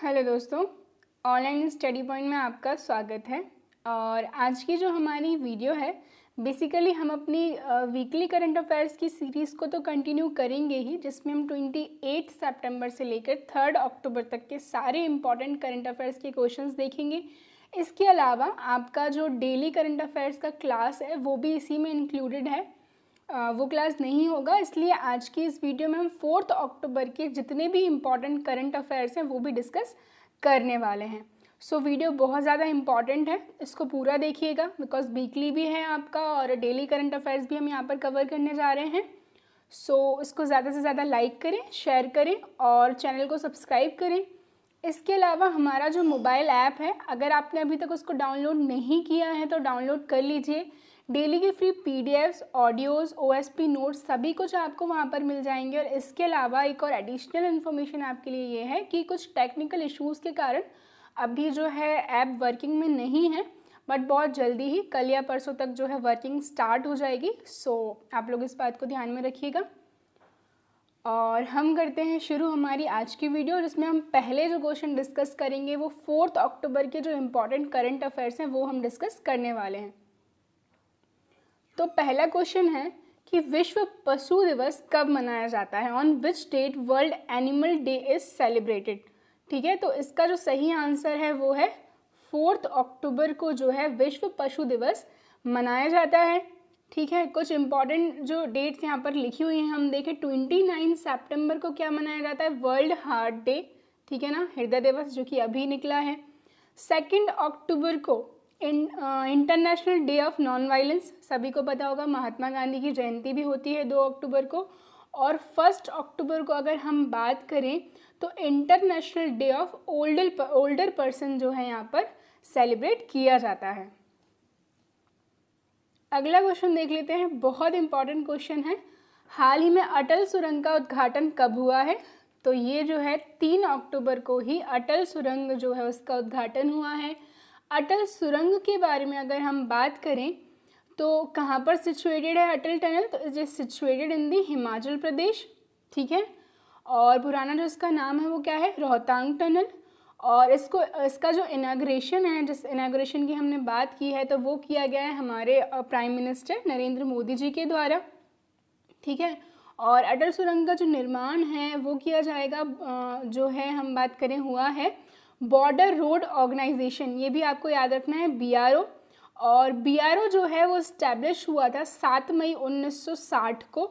Hello दोस्तों, online study point में आपका स्वागत है। और आज की जो हमारी वीडियो है, बेसिकली हम अपनी वीकली करंट अफेयर्स की सीरीज़ को तो कंटिन्यू करेंगे ही, जिसमें हम 28 सितंबर से लेकर 3 अक्टूबर तक के सारे इंपॉर्टेंट करंट अफेयर्स के क्वेश्चंस देखेंगे। इसके अलावा आपका जो डेली करंट अफेयर्स का क्लास है वो भी इसी में इंक्लूडेड है। वो क्लास नहीं होगा, इसलिए आज की इस वीडियो में हम 4 अक्टूबर के जितने भी इम्पॉर्टेंट करंट अफेयर्स हैं वो भी डिस्कस करने वाले हैं। सो वीडियो बहुत ज़्यादा इम्पॉर्टेंट है, इसको पूरा देखिएगा बिकॉज वीकली भी है आपका और डेली करंट अफेयर्स भी हम यहाँ पर कवर करने जा रहे हैं। सो इसको ज़्यादा से ज़्यादा लाइक करें, शेयर करें और चैनल को सब्सक्राइब करें। इसके अलावा हमारा जो मोबाइल ऐप है, अगर आपने अभी तक उसको डाउनलोड नहीं किया है तो डाउनलोड कर लीजिए। डेली की free PDFs, audios, OSP notes सभी कुछ आपको वहाँ पर मिल जाएंगे। और इसके अलावा एक और एडिशनल इन्फॉर्मेशन आपके लिए ये है कि कुछ टेक्निकल इश्यूज़ के कारण अभी जो है ऐप वर्किंग में नहीं है, बट बहुत जल्दी ही कल या परसों तक जो है वर्किंग स्टार्ट हो जाएगी। सो आप लोग इस बात को ध्यान में रखिएगा। और हम करते हैं शुरू हमारी आज की वीडियो, जिसमें हम पहले जो क्वेश्चन डिस्कस करेंगे वो 4 अक्टूबर के जो इम्पोर्टेंट करंट अफेयर्स हैं वो हम डिस्कस करने वाले हैं। तो पहला क्वेश्चन है कि विश्व पशु दिवस कब मनाया जाता है, on which date World Animal Day is celebrated. ठीक है, तो इसका जो सही आंसर है वो है 4 अक्टूबर को जो है विश्व पशु दिवस मनाया जाता है। ठीक है, कुछ इंपॉर्टेंट जो डेट्स यहाँ पर लिखी हुई हैं हम देखें। 29 सितंबर को क्या मनाया जाता है, वर्ल्ड हार्ट डे। ठीक है ना, हृदय दिवस जो कि अभी निकला है। 2 अक्टूबर को international day of non violence, सभी को पता होगा महात्मा गांधी की जयंती भी होती है 2 अक्टूबर को। और 1 अक्टूबर को अगर हम बात करें तो international day of older person जो है यहाँ पर सेलिब्रेट किया जाता है। अगला क्वेश्चन देख लेते हैं, बहुत इंपॉर्टेंट क्वेश्चन है। हाल ही में अटल सुरंग का उद्घाटन कब हुआ है, तो ये जो है 3 अक्टूबर को ही अटल सुरंग जो है उसका उद्घाटन हुआ है। अटल सुरंग के बारे में अगर हम बात करें तो कहाँ पर सिचुएटेड है अटल टनल, तो इट इज सिचुएटेड इन दी हिमाचल प्रदेश। ठीक है, और पुराना जो इसका नाम है वो क्या है, रोहतांग टनल। और इसका जो इनाग्रेशन है, जिस इनाग्रेशन की हमने बात की है, तो वो किया गया है हमारे प्राइम मिनिस्टर नरेंद्र मोदी जी के द्वारा। ठीक है, और अटल सुरंग का जो निर्माण है वो किया जाएगा, जो है हम बात करें हुआ है बॉर्डर रोड ऑर्गेनाइजेशन, ये भी आपको याद रखना है, बीआरओ। और बीआरओ जो है वो इस्टेब्लिश हुआ था 7 मई 1960 को।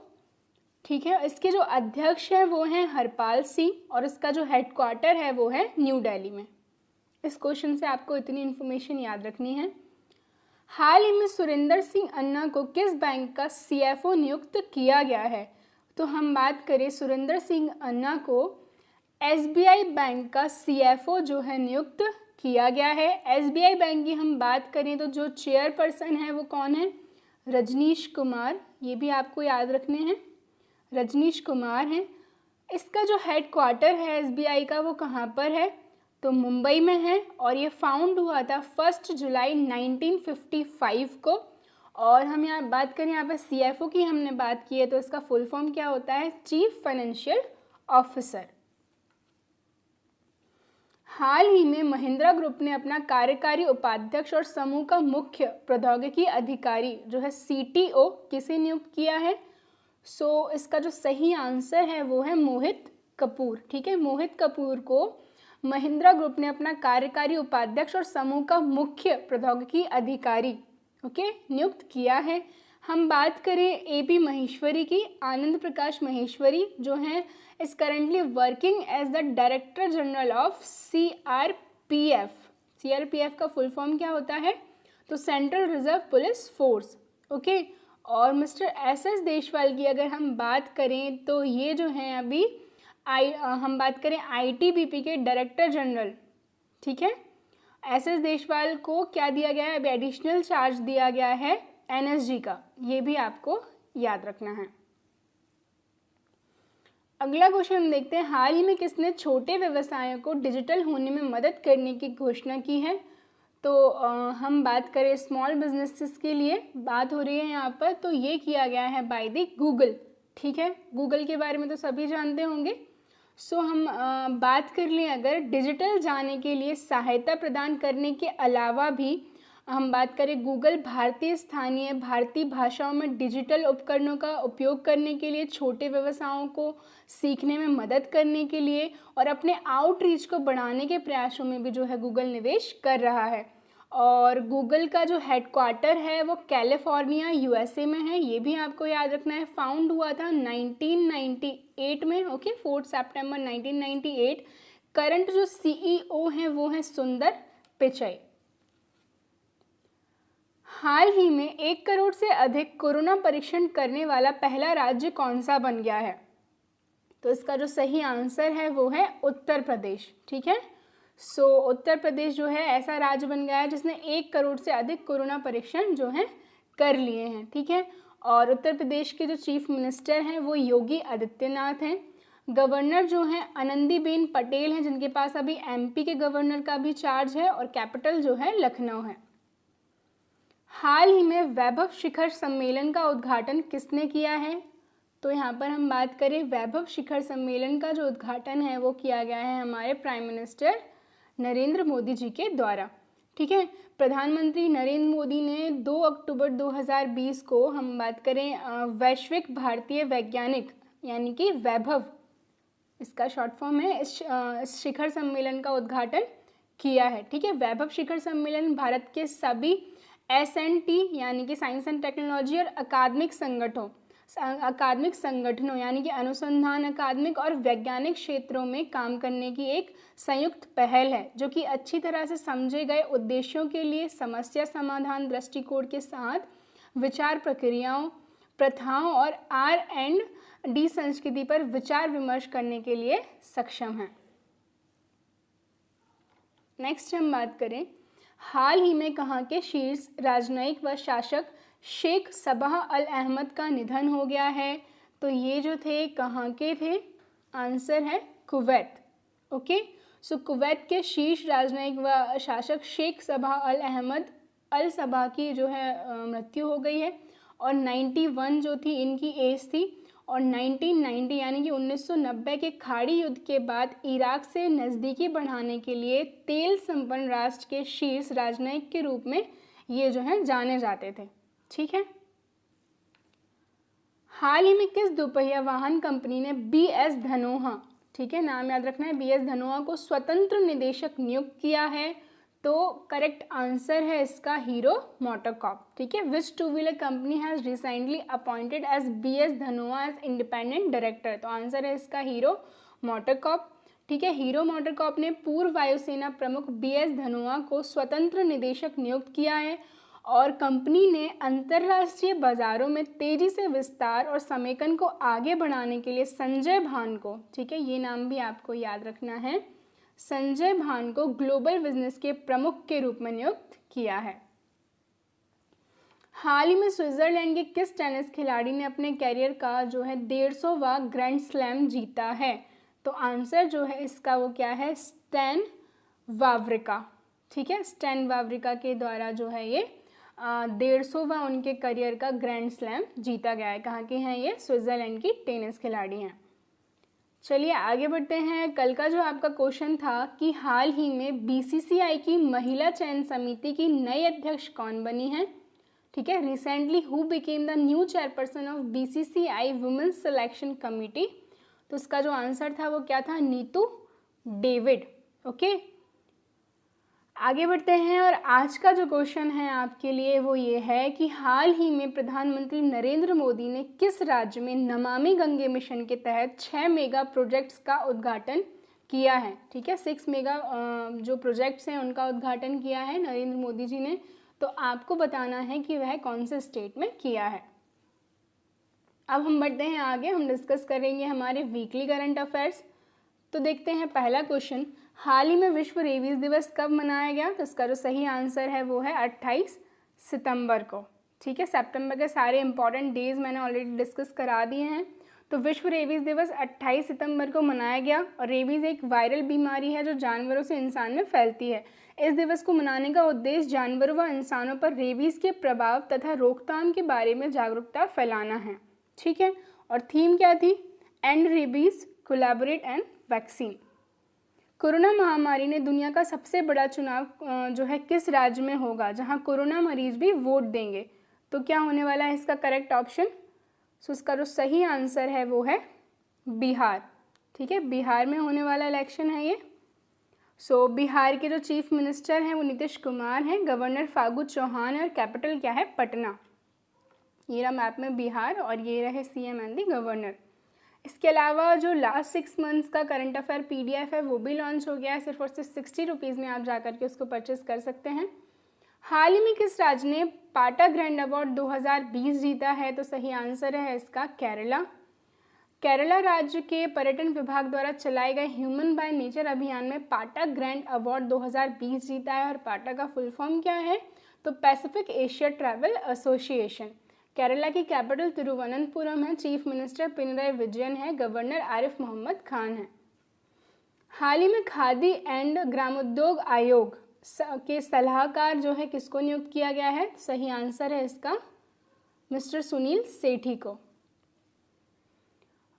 ठीक है, इसके जो अध्यक्ष हैं वो हैं हरपाल सिंह और इसका जो हेडक्वार्टर है वो है न्यू दिल्ली में। इस क्वेश्चन से आपको इतनी इन्फॉर्मेशन याद रखनी है। हाल ही में सुरेंद्र सिंह अन्ना को किस बैंक का सीएफओ नियुक्त किया गया है, तो हम बात करें सुरेंद्र सिंह अन्ना को एसबीआई बैंक का सीएफओ जो है नियुक्त किया गया है। एसबीआई बैंक की हम बात करें तो जो चेयरपर्सन है वो कौन है, रजनीश कुमार, ये भी आपको याद रखने हैं, रजनीश कुमार हैं। इसका जो हेडक्वार्टर है एसबीआई का वो कहाँ पर है, तो मुंबई में है। और ये फाउंड हुआ था 1 जुलाई 1955 को। और हम यहाँ बात करें, यहाँ पर सीएफओ की हमने बात की है, तो इसका फुल फॉर्म क्या होता है, चीफ फाइनेंशियल ऑफिसर। हाल ही में महिंद्रा ग्रुप ने अपना कार्यकारी उपाध्यक्ष और समूह का मुख्य प्रौद्योगिकी अधिकारी जो है सीटीओ किसे नियुक्त किया है, सो इसका जो सही आंसर है वो है मोहित कपूर। ठीक है, मोहित कपूर को महिंद्रा ग्रुप ने अपना कार्यकारी उपाध्यक्ष और समूह का मुख्य प्रौद्योगिकी अधिकारी नियुक्त किया है। हम बात करें एपी महेश्वरी की, आनंद प्रकाश महेश्वरी जो हैं is currently working as the director general of CRPF. CRPF का फुल फॉर्म क्या होता है, तो central reserve police force. Okay, और मिस्टर एसएस देशवाल की अगर हम बात करें तो ये जो हैं अभी हम बात करें आईटीबीपी के डायरेक्टर जनरल। ठीक है, एसएस देशवाल को क्या दिया गया है, अभी एडिशनल चार्ज दिया गया है एनएसजी का, ये भी आपको याद रखना है। अगला क्वेश्चन हम देखते हैं, हाल ही में किसने छोटे व्यवसायों को डिजिटल होने में मदद करने की घोषणा की है, तो हम बात करें स्मॉल बिजनेसेस के लिए बात हो रही है यहाँ पर, तो ये किया गया है बाय द गूगल। ठीक है, गूगल के बारे में तो सभी जानते होंगे। सो हम बात कर लें अगर डिजिटल जाने के लिए सहायता प्रदान करने के अलावा भी हम बात करें गूगल भारतीय भाषाओं में डिजिटल उपकरणों का उपयोग करने के लिए, छोटे व्यवसायों को सीखने में मदद करने के लिए और अपने आउटरीच को बढ़ाने के प्रयासों में भी जो है गूगल निवेश कर रहा है। और गूगल का जो हेडक्वार्टर है वो कैलिफोर्निया यूएसए में है, ये भी आपको याद रखना है। फाउंड हुआ था 1998 में, ओके, 4 सितंबर 1998। करंट जो सीईओ हैं वो हैं सुंदर पिचई। हाल ही में 1 करोड़ से अधिक कोरोना परीक्षण करने वाला पहला राज्य कौन सा बन गया है? तो इसका जो सही आंसर है वो है उत्तर प्रदेश। ठीक है, सो उत्तर प्रदेश जो है ऐसा राज्य बन गया है जिसने 1 करोड़ से अधिक कोरोना परीक्षण जो है कर लिए हैं। ठीक है, और उत्तर प्रदेश के जो चीफ मिनिस्टर हैं वो योगी आदित्यनाथ हैं। गवर्नर जो हैं आनंदीबेन पटेल हैं, जिनके पास अभी एमपी के गवर्नर का भी चार्ज है, और कैपिटल जो है लखनऊ है। हाल ही में वैभव शिखर सम्मेलन का उद्घाटन किसने किया है? तो यहाँ पर हम बात करें वैभव शिखर सम्मेलन का जो उद्घाटन है वो किया गया है हमारे प्राइम मिनिस्टर नरेंद्र मोदी जी के द्वारा। ठीक है, प्रधानमंत्री नरेंद्र मोदी ने 2 अक्टूबर 2020 को हम बात करें वैश्विक भारतीय वैज्ञानिक यानी कि वैभव, इसका शॉर्ट फॉर्म है, इस शिखर सम्मेलन का उद्घाटन किया है। ठीक है, वैभव शिखर सम्मेलन भारत के सभी S&T यानी कि साइंस एंड टेक्नोलॉजी और अकादमिक संगठनों यानी कि अनुसंधान, अकादमिक और वैज्ञानिक क्षेत्रों में काम करने की एक संयुक्त पहल है, जो कि अच्छी तरह से समझे गए उद्देश्यों के लिए समस्या समाधान दृष्टिकोण के साथ विचार प्रक्रियाओं, प्रथाओं और R&D संस्कृति पर विचार विमर्श करने के लिए सक्षम है। नेक्स्ट हम बात करें, हाल ही में कहाँ के शीर्ष राजनयिक व शासक शेख सबाह अल अहमद का निधन हो गया है? तो ये जो थे कहाँ के थे? आंसर है कुवैत। ओके, सो कुवैत के शीर्ष राजनयिक व शासक शेख सबाह अल अहमद अल सबाह की जो है मृत्यु हो गई है, और 91 जो थी इनकी एज थी। और 1990 यानी कि 1990 के खाड़ी युद्ध के बाद इराक से नज़दीकी बढ़ाने के लिए तेल संपन्न राष्ट्र के शीर्ष राजनयिक के रूप में ये जो है जाने जाते थे। ठीक है, हाल ही में किस दोपहिया वाहन कंपनी ने BS धनोआ, ठीक है, नाम याद रखना है, BS धनोआ को स्वतंत्र निदेशक नियुक्त किया है? तो करेक्ट आंसर है इसका हीरो मोटरकॉर्प। ठीक है, which two wheeler company has recently appointed as BS Dhanoa as independent director? तो आंसर है इसका हीरो मोटरकॉर्प। ठीक है, हीरो मोटरकॉर्प ने पूर्व वायुसेना प्रमुख BS धनोआ को स्वतंत्र निदेशक नियुक्त किया है, और कंपनी ने अंतर्राष्ट्रीय बाजारों में तेजी से विस्तार और समेकन को आगे बढ़ाने के लिए संजय भान को, ठीक है, ये नाम भी आपको याद रखना है, संजय भान को ग्लोबल बिजनेस के प्रमुख के रूप में नियुक्त किया है। हाल ही में स्विट्जरलैंड के किस टेनिस खिलाड़ी ने अपने कैरियर का जो है 150वां ग्रैंड स्लैम जीता है? तो आंसर जो है इसका वो क्या है? स्टैन वावरिका। ठीक है, स्टैन वावरिका के द्वारा जो है ये 150वां उनके करियर का ग्रैंड स्लैम जीता गया है। कहाँ के हैं ये? स्विट्जरलैंड की टेनिस खिलाड़ी हैं। चलिए आगे बढ़ते हैं। कल का जो आपका क्वेश्चन था कि हाल ही में BCCI की महिला चयन समिति की नई अध्यक्ष कौन बनी है? ठीक है, recently who became the new chairperson of BCCI women's selection committee? तो इसका जो आंसर था वो क्या था? नीतू डेविड। ओके, आगे बढ़ते हैं और आज का जो क्वेश्चन है आपके लिए वो ये है कि हाल ही में प्रधानमंत्री नरेंद्र मोदी ने किस राज्य में नमामि गंगे मिशन के तहत 6 मेगा प्रोजेक्ट्स का उद्घाटन किया है? ठीक है, 6 मेगा जो प्रोजेक्ट्स हैं उनका उद्घाटन किया है नरेंद्र मोदी जी ने। तो आपको बताना है कि वह कौन से स्टेट में किया है। अब हम बढ़ते हैं आगे, हम डिस्कस करेंगे हमारे वीकली करंट अफेयर्स। तो देखते हैं पहला क्वेश्चन, हाल ही में विश्व रेबीज दिवस कब मनाया गया? तो इसका जो सही आंसर है वो है 28 सितंबर को। ठीक है, सितंबर के सारे इंपॉर्टेंट डेज मैंने ऑलरेडी डिस्कस करा दिए हैं। तो विश्व रेबीज दिवस 28 सितंबर को मनाया गया, और रेबीज एक वायरल बीमारी है जो जानवरों से इंसान में फैलती है। इस दिवस को मनाने का उद्देश्य जानवरों व इंसानों पर रेबीज के प्रभाव तथा रोकथाम के बारे में जागरूकता फैलाना है। ठीक है, और थीम क्या थी? And rabies, collaborate and vaccine. Corona महामारी ने दुनिया का सबसे बड़ा चुनाव जो है किस राज्य में होगा जहां कोरोना मरीज भी वोट देंगे? तो क्या होने वाला है इसका करेक्ट ऑप्शन? सो इसका जो सही आंसर है वो है बिहार। ठीक है, बिहार में होने वाला इलेक्शन है ये। सो बिहार के जो चीफ मिनिस्टर हैं वो नीतीश कुमार हैं, गवर्नर फागू चौहान है और कैपिटल क्या है? पटना। ये रहा मैप में बिहार और ये रहे सीएम एंड दी गवर्नर। इसके अलावा जो लास्ट 6 मंथ्स का करंट अफेयर पीडीएफ है वो भी लॉन्च हो गया है। सिर्फ और सिर्फ 60 रुपीज़ में आप जाकर के उसको परचेस कर सकते हैं। हाल ही में किस राज्य ने पाटा ग्रैंड अवार्ड 2020 जीता है? तो सही आंसर है इसका केरला। केरला राज्य के पर्यटन विभाग द्वारा चलाए गए ह्यूमन बाय नेचर अभियान में पाटा ग्रैंड अवार्ड 2020 जीता है। और पाटा का फुल फॉर्म क्या है? तो Pacific Asia travel association. Kerala की कैपिटल तिरुवनंतपुरम है, चीफ मिनिस्टर पिनराई विजयन है, गवर्नर आरिफ मोहम्मद खान है। हाल ही में खादी एंड ग्रामोद्योग आयोग के सलाहकार जो है किसको नियुक्त किया गया है? सही आंसर है इसका मिस्टर सुनील सेठी को।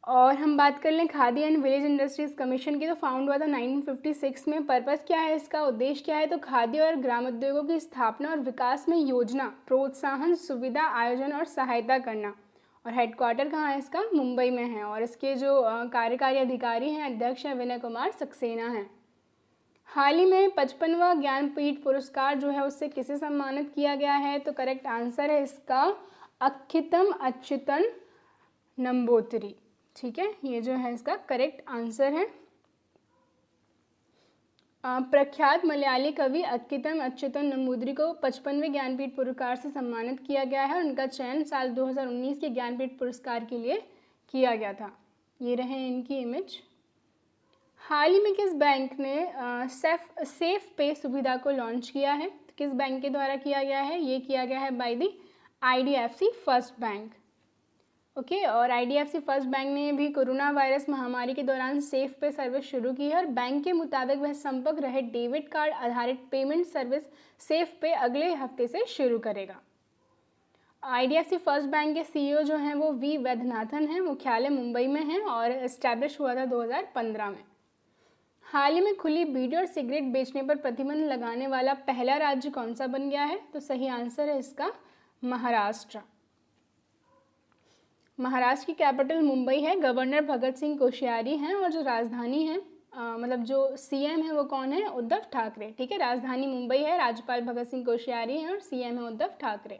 और हम बात कर लें khadi and village industries commission की, तो फाउंड हुआ था 1956 में। पर्पस क्या है इसका, उद्देश्य क्या है? तो खादी और ग्रामोद्योगों की स्थापना और विकास में योजना, प्रोत्साहन, सुविधा, आयोजन और सहायता करना। और हेडक्वार्टर कहाँ है इसका? मुंबई में है। और इसके जो कार्यकारी अधिकारी हैं, अध्यक्ष हैं, विनय कुमार सक्सेना हैं। हाल ही में 55वां ज्ञानपीठ पुरस्कार जो है उससे किसे सम्मानित किया गया है? तो करेक्ट आंसर है इसका अक्खितम अच्युतन नंबूतिरी। ठीक है, ये जो है इसका करेक्ट आंसर है। प्रख्यात मलयाली कवि अक्कितम अच्युतन नंबूदिरी को 55वें ज्ञानपीठ पुरस्कार से सम्मानित किया गया है और उनका चयन साल 2019 के ज्ञानपीठ पुरस्कार के लिए किया गया था। ये रहे इनकी इमेज। हाल ही में किस बैंक ने सेफ पे सुविधा को लॉन्च किया है? किस बैंक के द्वारा किया गया है? ये किया गया है by the IDFC first bank. Okay, और IDFC फर्स्ट बैंक ने भी कोरोना वायरस महामारी के दौरान सेफ पे सर्विस शुरू की है और बैंक के मुताबिक वह संपर्क रहे डेबिट कार्ड आधारित पेमेंट सर्विस सेफ पे अगले हफ्ते से शुरू करेगा। IDFC फर्स्ट बैंक के CEO जो हैं वो V वैद्यनाथन हैं, मुख्यालय मुंबई में है और इस्टेब्लिश हुआ था 2015 में। हाल ही में खुली बीड़ी और सिगरेट बेचने पर प्रतिबंध लगाने वाला पहला राज्य कौन सा बन गया है? तो सही आंसर है इसका महाराष्ट्र। महाराष्ट्र की कैपिटल मुंबई है, गवर्नर भगत सिंह कोश्यारी हैं और जो राजधानी है मतलब जो CM है वो कौन है? उद्धव ठाकरे। ठीक है, राजधानी मुंबई है, राज्यपाल भगत सिंह कोश्यारी हैं और CM है उद्धव ठाकरे।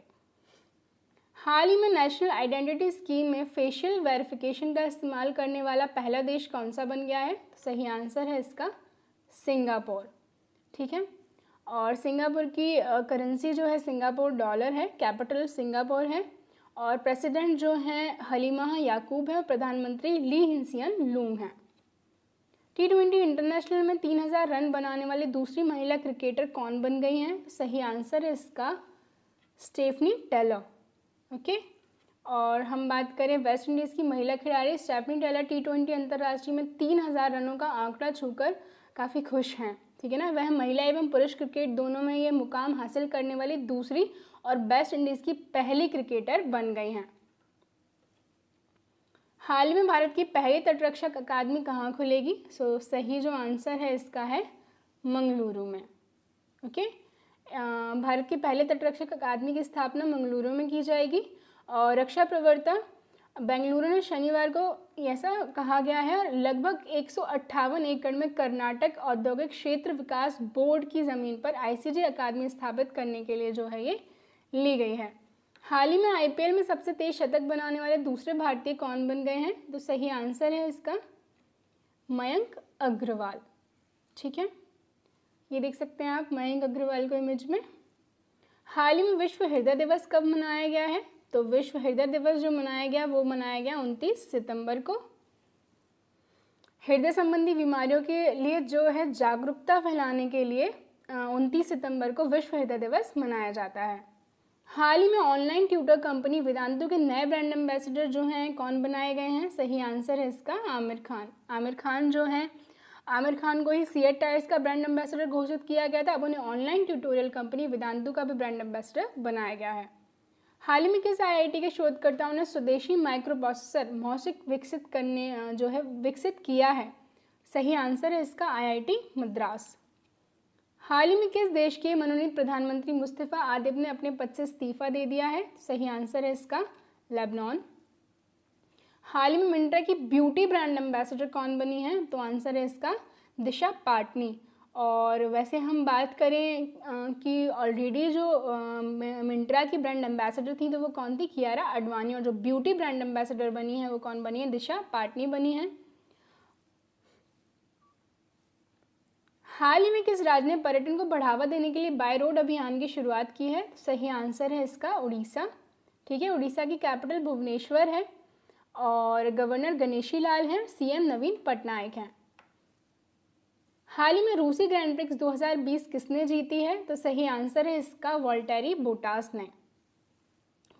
हाल ही में नेशनल आइडेंटिटी स्कीम में फेशियल वेरिफिकेशन का इस्तेमाल करने वाला पहला देश कौन सा बन गया है? सही आंसर है इसका सिंगापुर। ठीक है, और सिंगापुर की करेंसी जो है सिंगापुर डॉलर है, कैपिटल सिंगापुर है और प्रेसिडेंट जो हैं हलीमा याकूब है और प्रधानमंत्री ली हिंसियन लूंग हैं। T20 इंटरनेशनल में 3000 रन बनाने वाली दूसरी महिला क्रिकेटर कौन बन गई हैं? सही आंसर है इसका स्टेफनी टेलर। ओके, और हम बात करें वेस्ट इंडीज़ की महिला खिलाड़ी स्टेफनी टेलर T20 अंतर्राष्ट्रीय में 3000 रनों का आंकड़ा छूकर काफ़ी खुश हैं। ठीक है ना, वह महिला एवं पुरुष क्रिकेट दोनों में ये मुकाम हासिल करने वाली दूसरी और वेस्ट इंडीज़ की पहली क्रिकेटर बन गई हैं। हाल ही में भारत की पहली तटरक्षक अकादमी कहाँ खुलेगी? सो सही जो आंसर है इसका है मंगलुरु में। ओके, भारत की पहले तटरक्षक अकादमी की स्थापना मंगलुरु में की जाएगी और रक्षा प्रवक्ता बेंगलुरु ने शनिवार को ऐसा कहा गया है लगभग 158 एकड़ में कर्नाटक औद्योगिक क्षेत्र विकास बोर्ड की ज़मीन पर ICJ अकादमी स्थापित करने के लिए जो है ये ली गई है। हाल ही में IPL में सबसे तेज शतक बनाने वाले दूसरे भारतीय कौन बन गए हैं? तो सही आंसर है इसका मयंक अग्रवाल। ठीक है, ये देख सकते हैं आप मयंक अग्रवाल को इमेज में। हाल ही में विश्व हृदय दिवस कब मनाया गया है? तो विश्व हृदय दिवस जो मनाया गया वो मनाया गया 29 सितंबर को। हृदय संबंधी बीमारियों के लिए जो है जागरूकता फैलाने के लिए 29 सितंबर को विश्व हृदय दिवस मनाया जाता है। हाल ही में ऑनलाइन ट्यूटर कंपनी वेदांतु के नए ब्रांड एम्बेसडर जो हैं कौन बनाए गए हैं? सही आंसर है इसका आमिर खान। आमिर खान जो हैं, आमिर खान को ही सीएट टायर्स का ब्रांड एम्बेसडर घोषित किया गया था। अब उन्हें ऑनलाइन ट्यूटोरियल कंपनी वेदांतु का भी ब्रांड एम्बेसडर बनाया गया है। हाल ही में किस IIT के शोधकर्ताओं ने स्वदेशी माइक्रो प्रोसेसर मॉसिक विकसित किया है? सही आंसर है इसका IIT मद्रास। हाल ही में किस देश के मनोनीत प्रधानमंत्री मुस्तफा आदिब ने अपने पद से इस्तीफा दे दिया है? सही आंसर है इसका लेबनान। हाल ही में मिंत्रा की ब्यूटी ब्रांड एम्बेसडर कौन बनी है? तो आंसर है इसका दिशा पाटनी। और वैसे हम बात करें कि ऑलरेडी जो मिंत्रा की ब्रांड एम्बेसडर थी तो वो कौन थी? कियारा आडवाणी। और जो ब्यूटी ब्रांड एम्बेसडर बनी है वो कौन बनी है? दिशा पाटनी बनी है। हाल ही में किस राज्य ने पर्यटन को बढ़ावा देने के लिए बाय रोड अभियान की शुरुआत की है? सही आंसर है इसका उड़ीसा। ठीक है, उड़ीसा की कैपिटल भुवनेश्वर है और गवर्नर गणेशी लाल हैं, CM नवीन पटनायक हैं। हाल ही में रूसी ग्रैंड प्रिक्स 2020 किसने जीती है? तो सही आंसर है इसका वॉल्टेरी बोटास ने।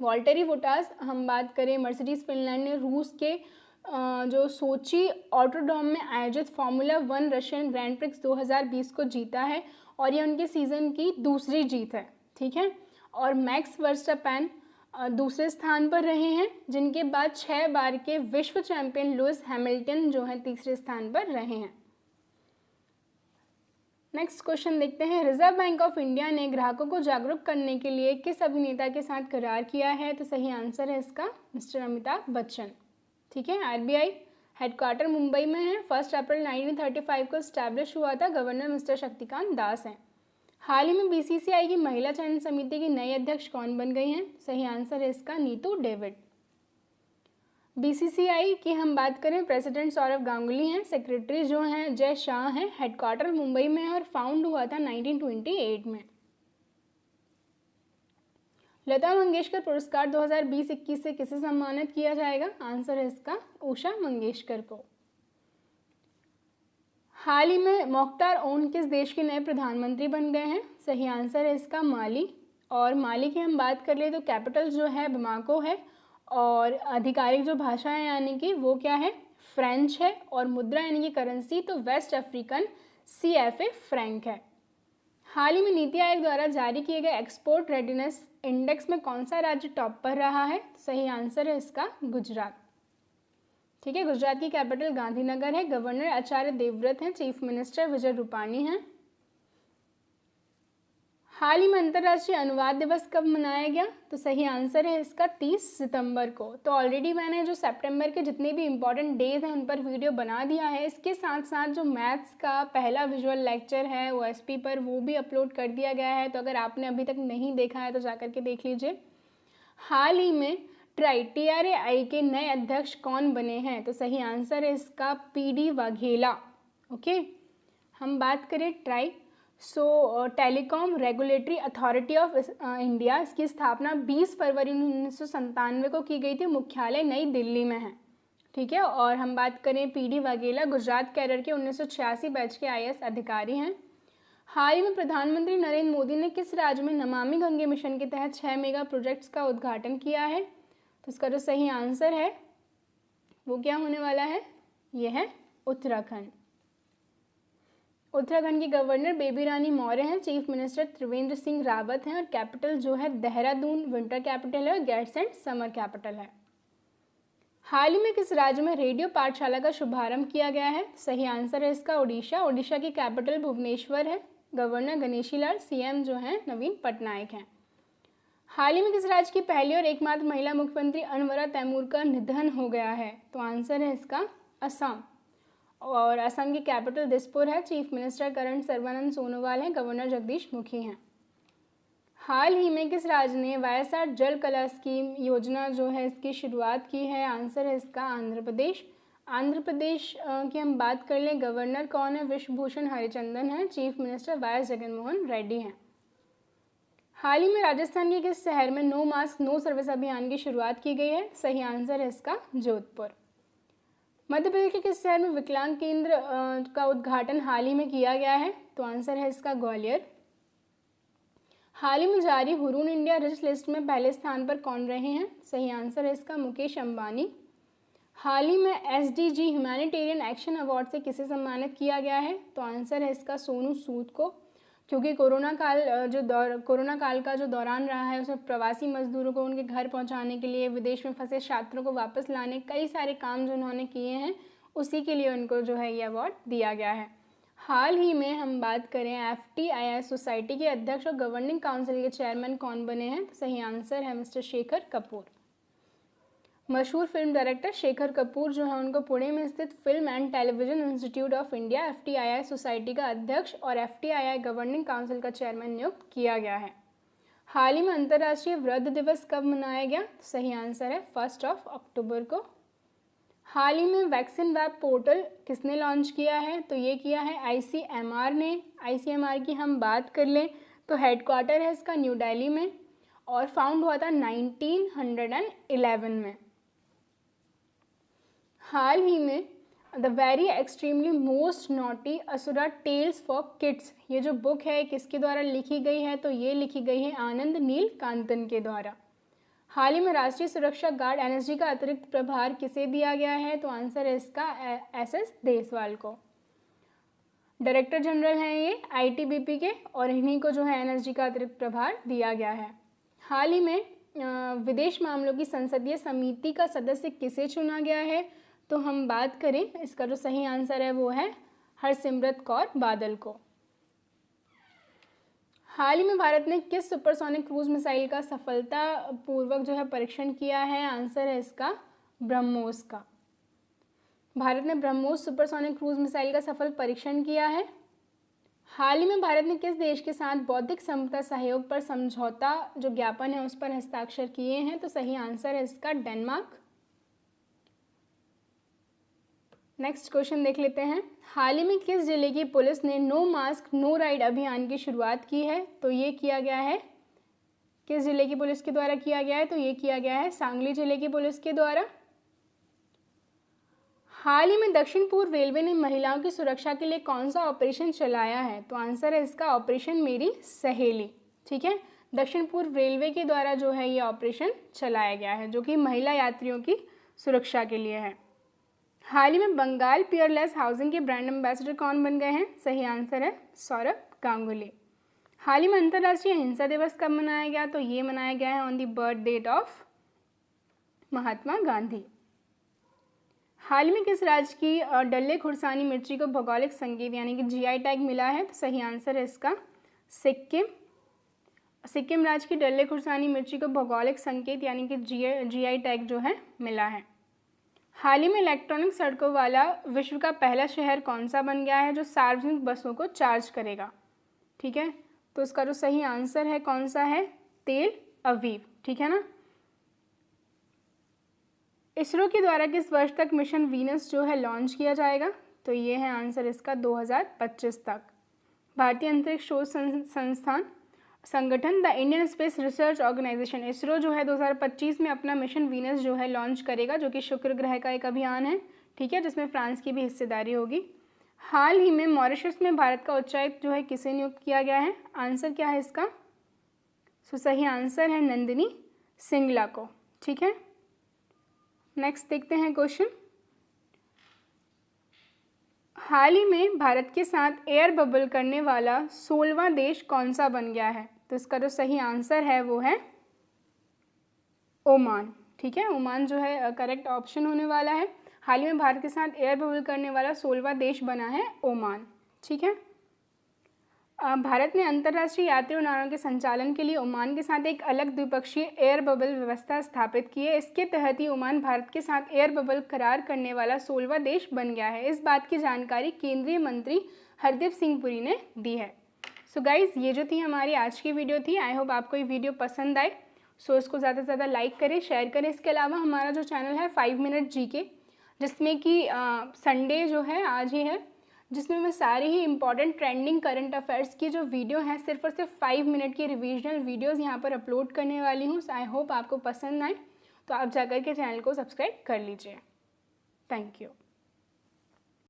वॉल्टेरी बोटास, हम बात करें मर्सिडीज फिनलैंड ने रूस के जो सोची ऑटोड्रोम में आयोजित फार्मूला 1 रशियन ग्रैंड प्रिक्स 2020 को जीता है और ये उनके सीज़न की दूसरी जीत है। ठीक है, और मैक्स वर्स्टापेन दूसरे स्थान पर रहे हैं, जिनके बाद 6 बार के विश्व चैंपियन लुइस हैमिल्टन जो हैं तीसरे स्थान पर रहे हैं। नेक्स्ट क्वेश्चन देखते हैं। रिजर्व बैंक ऑफ इंडिया ने ग्राहकों को जागरूक करने के लिए किस अभिनेता के साथ करार किया है? तो सही आंसर है इसका मिस्टर अमिताभ बच्चन। ठीक है, RBI हेडक्वार्टर मुंबई में है। 1 अप्रैल 1935 को इस्टेब्लिश हुआ था। गवर्नर मिस्टर शक्तिकांत दास हैं। हाल ही में BCCI की महिला चयन समिति की नई अध्यक्ष कौन बन गई हैं? सही आंसर है इसका नीतू डेविड। BCCI की हम बात करें, प्रेसिडेंट सौरव गांगुली हैं, सेक्रेटरी जो हैं जय शाह हैं। हेडक्वार्टर मुंबई में है और फाउंड हुआ था 1928 में। लता मंगेशकर पुरस्कार 2020-21 से किसे सम्मानित किया जाएगा? आंसर है इसका उषा मंगेशकर को। हाल ही में मोख्तार ओन किस देश के नए प्रधानमंत्री बन गए हैं? सही आंसर है इसका माली। और माली की हम बात कर ले तो कैपिटल जो है बमाको है और आधिकारिक जो भाषा है यानी कि वो क्या है? फ्रेंच है। और मुद्रा यानी कि करेंसी तो वेस्ट अफ्रीकन CFA फ्रैंक है। हाल ही में नीति आयोग द्वारा जारी किए गए एक्सपोर्ट रेडीनेस इंडेक्स में कौन सा राज्य टॉप पर रहा है? सही आंसर है इसका गुजरात। ठीक है, गुजरात की कैपिटल गांधीनगर है। गवर्नर आचार्य देवव्रत हैं। चीफ मिनिस्टर विजय रूपाणी हैं। हाल ही में अंतर्राष्ट्रीय अनुवाद दिवस कब मनाया गया? तो सही आंसर है इसका 30 सितंबर को। तो ऑलरेडी मैंने जो सितंबर के जितने भी इंपॉर्टेंट डेज हैं उन पर वीडियो बना दिया है। इसके साथ साथ जो मैथ्स का पहला विजुअल लेक्चर है OSP पर वो भी अपलोड कर दिया गया है। तो अगर आपने अभी तक नहीं देखा है तो जाकर के देख लीजिए। हाल ही में TRAI के नए अध्यक्ष कौन बने हैं? तो सही आंसर है इसका PD वाघेला। ओके, हम बात करें try telecom regulatory authority of India, इसकी स्थापना 20 फरवरी 1997 को की गई थी। मुख्यालय नई दिल्ली में है। ठीक है, और हम बात करें PD वाघेला गुजरात कैडर के 1986 बैच के IAS अधिकारी हैं। हाल ही में प्रधानमंत्री नरेंद्र मोदी ने किस राज्य में नमामि गंगे मिशन के तहत 6 मेगा प्रोजेक्ट्स का उद्घाटन किया है? तो इसका जो सही आंसर है वो क्या होने वाला है? यह है उत्तराखंड। उत्तराखंड की गवर्नर बेबी रानी मौर्य हैं। चीफ मिनिस्टर त्रिवेंद्र सिंह रावत हैं और कैपिटल जो है देहरादून विंटर कैपिटल है और गैरसैंण समर कैपिटल है। हाल ही में किस राज्य में रेडियो पाठशाला का शुभारंभ किया गया है? सही आंसर है इसका उड़ीसा। उड़ीसा की कैपिटल भुवनेश्वर है। गवर्नर गणेशी लाल, CM जो हैं नवीन पटनायक हैं। हाल ही में किस राज्य की पहली और एकमात्र महिला मुख्यमंत्री अनवरा तैमूर का निधन हो गया है? तो आंसर है इसका असम। और असम की कैपिटल दिसपुर है। चीफ मिनिस्टर करण सर्बानंद सोनोवाल हैं। गवर्नर जगदीश मुखी हैं। हाल ही में किस राज्य ने YSR जल कला स्कीम योजना जो है इसकी शुरुआत की है? आंसर है इसका आंध्र प्रदेश। आंध्र प्रदेश की हम बात कर लें, गवर्नर कौन है? विश्वभूषण हरिचंदन हैं। Chief minister YS Jaganmohan Reddy हैं। हाल ही में राजस्थान के किस शहर में नो मास्क नो सर्विस अभियान की शुरुआत की गई है? सही आंसर है इसका जोधपुर। मध्य प्रदेश के किस शहर में विकलांग केंद्र का उद्घाटन हाल ही में किया गया है? तो आंसर है इसका ग्वालियर। हाल ही में जारी हुरून इंडिया रिच लिस्ट में पहले स्थान पर कौन रहे हैं? सही आंसर है इसका मुकेश अंबानी। हाल ही में SDG ह्यूमैनिटेरियन एक्शन अवार्ड से किसे सम्मानित किया गया है? तो आंसर है इसका सोनू सूद को, क्योंकि कोरोना काल का जो दौरान रहा है उसमें प्रवासी मजदूरों को उनके घर पहुंचाने के लिए, विदेश में फंसे छात्रों को वापस लाने, कई सारे काम जो उन्होंने किए हैं उसी के लिए उनको जो है ये अवार्ड दिया गया है। हाल ही में हम बात करें FTII सोसाइटी के अध्यक्ष और गवर्निंग काउंसिल के चेयरमैन कौन बने हैं, तो सही आंसर है मिस्टर शेखर कपूर। मशहूर फिल्म डायरेक्टर शेखर कपूर जो है उनको पुणे में स्थित film and television institute of India FTII society का अध्यक्ष और FTII गवर्निंग काउंसिल का चेयरमैन नियुक्त किया गया है। हाल ही में अंतर्राष्ट्रीय वृद्ध दिवस कब मनाया गया, तो सही आंसर है 1 अक्टूबर को। हाल ही में वैक्सीन वेब पोर्टल किसने लॉन्च किया है, तो ये किया है ICMR ने। ICMR की हम बात कर लें तो हेडक्वार्टर है इसका न्यू दिल्ली में और फाउंड हुआ था 1911 में। हाल ही में the very extremely most naughty asura tales for kids, ये जो बुक है किसके द्वारा लिखी गई है, तो ये लिखी गई है आनंद नील कांतन के द्वारा। हाल ही में राष्ट्रीय सुरक्षा गार्ड NSG का अतिरिक्त प्रभार किसे दिया गया है, तो आंसर है इसका SS देसवाल को। डायरेक्टर जनरल हैं ये ITBP के और इन्हीं को जो है NSG का अतिरिक्त प्रभार दिया गया है। हाल ही में विदेश मामलों की संसदीय समिति का सदस्य किसे चुना गया है, तो हम बात करें इसका जो सही आंसर है वो है हरसिमरत कौर बादल को। हाल ही में भारत ने किस सुपरसोनिक क्रूज मिसाइल का सफलतापूर्वक जो है परीक्षण किया है, आंसर है इसका ब्रह्मोस का। भारत ने ब्रह्मोस सुपरसोनिक क्रूज मिसाइल का सफल परीक्षण किया है। हाल ही में भारत ने किस देश के साथ बौद्धिक संपदा सहयोग पर समझौता जो ज्ञापन है उस पर हस्ताक्षर किए हैं, तो सही आंसर है इसका डेनमार्क। नेक्स्ट क्वेश्चन देख लेते हैं। हाल ही में किस जिले की पुलिस ने नो मास्क नो राइड अभियान की शुरुआत की है, तो ये किया गया है किस जिले की पुलिस के द्वारा किया गया है, तो ये किया गया है सांगली जिले की पुलिस के द्वारा। हाल ही में दक्षिण पूर्व रेलवे ने महिलाओं की सुरक्षा के लिए कौन सा ऑपरेशन चलाया है, तो आंसर है इसका ऑपरेशन मेरी सहेली। ठीक है, दक्षिण पूर्व रेलवे के द्वारा जो है ये ऑपरेशन चलाया गया है जो कि महिला यात्रियों की सुरक्षा के लिए है। हाल ही में बंगाल पियरलेस हाउसिंग के ब्रांड एम्बेसडर कौन बन गए हैं, सही आंसर है सौरभ गांगुली। हाल ही में अंतर्राष्ट्रीय अहिंसा दिवस कब मनाया गया, तो ये मनाया गया है on the birth date of Mahatma Gandhi. हाल ही में किस राज्य की डल्ले खुर्सानी मिर्ची को भौगोलिक संकेत यानी कि GI टैग मिला है, तो सही आंसर है इसका सिक्किम। सिक्किम राज्य की डल्ले खुर्सानी मिर्ची को भौगोलिक संकेत यानी कि GI टैग जो है मिला है। हाल ही में इलेक्ट्रॉनिक सड़कों वाला विश्व का पहला शहर कौन सा बन गया है जो सार्वजनिक बसों को चार्ज करेगा। ठीक है, तो इसका जो सही आंसर है कौन सा है, तेल अवीव। ठीक है ना। इसरो के द्वारा किस वर्ष तक मिशन वीनस जो है लॉन्च किया जाएगा, तो ये है आंसर इसका 2025 तक। भारतीय अंतरिक्ष शोध संस्थान संगठन the Indian Space Research Organisation ISRO जो है 2025 में अपना मिशन वीनस जो है लॉन्च करेगा जो कि शुक्र ग्रह का एक अभियान है। ठीक है, जिसमें फ्रांस की भी हिस्सेदारी होगी। हाल ही में मॉरिशस में भारत का उच्चायुक्त जो है किसे नियुक्त किया गया है, आंसर क्या है इसका, तो सही आंसर है नंदिनी सिंगला को। ठीक है, नेक्स्ट देखते हैं क्वेश्चन। हाल ही में भारत के साथ एयर बबल करने वाला 16वां देश कौन सा बन गया है, तो इसका जो सही आंसर है वो है ओमान। ठीक है, ओमान जो है करेक्ट ऑप्शन होने वाला है। हाल ही में भारत के साथ एयर बबल करने वाला 16वां देश बना है ओमान। ठीक है, भारत ने अंतर्राष्ट्रीय यात्री उड़ानों के संचालन के लिए ओमान के साथ एक अलग द्विपक्षीय एयर बबल व्यवस्था स्थापित की है। इसके तहत ही ओमान भारत के साथ एयर बबल करार करने वाला 16वां देश बन गया है। इस बात की जानकारी केंद्रीय मंत्री हरदीप सिंह पुरी ने दी है। सो गाइज, ये जो थी हमारी आज की वीडियो थी। आई होप आपको ये वीडियो पसंद आए। सो इसको ज़्यादा से ज़्यादा लाइक करें, शेयर करें। इसके अलावा हमारा जो चैनल है 5 मिनट GK, जिसमें कि संडे जो है आज ही है, जिसमें मैं सारी ही इंपॉर्टेंट ट्रेंडिंग करंट अफेयर्स की जो वीडियो हैं सिर्फ और सिर्फ 5 मिनट की रिविजनल वीडियोस यहाँ पर अपलोड करने वाली हूँ। आई होप आपको पसंद आए, तो आप जाकर के चैनल को सब्सक्राइब कर लीजिए। Thank you.